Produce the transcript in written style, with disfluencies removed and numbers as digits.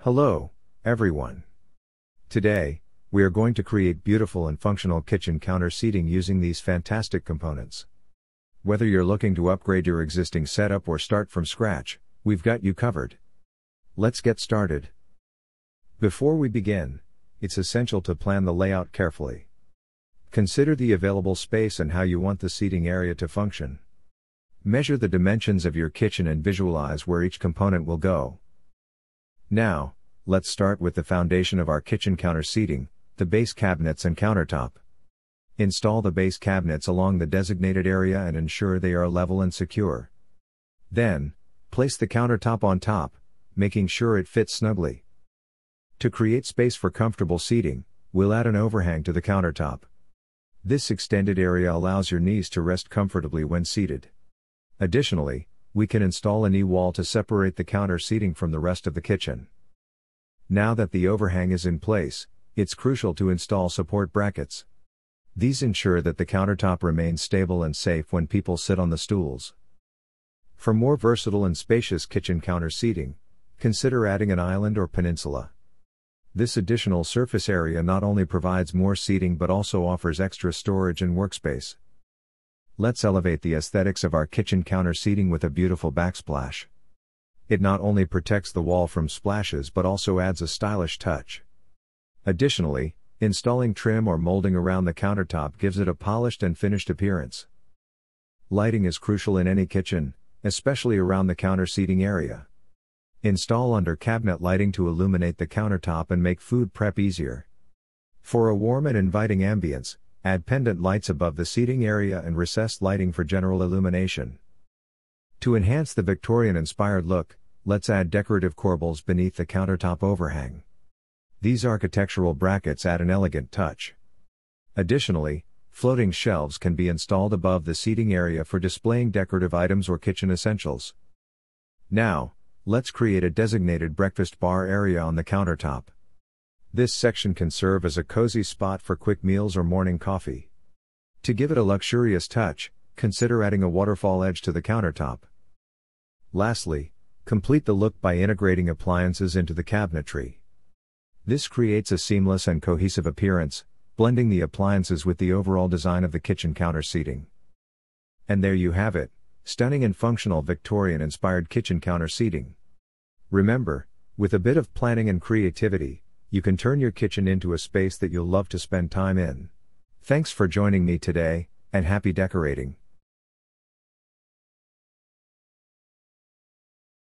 Hello, everyone. Today, we are going to create beautiful and functional kitchen counter seating using these fantastic components. Whether you're looking to upgrade your existing setup or start from scratch, we've got you covered. Let's get started. Before we begin, it's essential to plan the layout carefully. Consider the available space and how you want the seating area to function. Measure the dimensions of your kitchen and visualize where each component will go. Now, let's start with the foundation of our kitchen counter seating, the base cabinets and countertop. Install the base cabinets along the designated area and ensure they are level and secure. Then, place the countertop on top, making sure it fits snugly. To create space for comfortable seating, we'll add an overhang to the countertop. This extended area allows your knees to rest comfortably when seated. Additionally, we can install a knee wall to separate the counter seating from the rest of the kitchen. Now that the overhang is in place, it's crucial to install support brackets. These ensure that the countertop remains stable and safe when people sit on the stools. For more versatile and spacious kitchen counter seating, consider adding an island or peninsula. This additional surface area not only provides more seating but also offers extra storage and workspace. Let's elevate the aesthetics of our kitchen counter seating with a beautiful backsplash. It not only protects the wall from splashes but also adds a stylish touch. Additionally, installing trim or molding around the countertop gives it a polished and finished appearance. Lighting is crucial in any kitchen, especially around the counter seating area. Install under cabinet lighting to illuminate the countertop and make food prep easier. For a warm and inviting ambience, add pendant lights above the seating area and recessed lighting for general illumination. To enhance the Victorian-inspired look, let's add decorative corbels beneath the countertop overhang. These architectural brackets add an elegant touch. Additionally, floating shelves can be installed above the seating area for displaying decorative items or kitchen essentials. Now, let's create a designated breakfast bar area on the countertop. This section can serve as a cozy spot for quick meals or morning coffee. To give it a luxurious touch, consider adding a waterfall edge to the countertop. Lastly, complete the look by integrating appliances into the cabinetry. This creates a seamless and cohesive appearance, blending the appliances with the overall design of the kitchen counter seating. And there you have it, stunning and functional Victorian-inspired kitchen counter seating. Remember, with a bit of planning and creativity, you can turn your kitchen into a space that you'll love to spend time in. Thanks for joining me today, and happy decorating!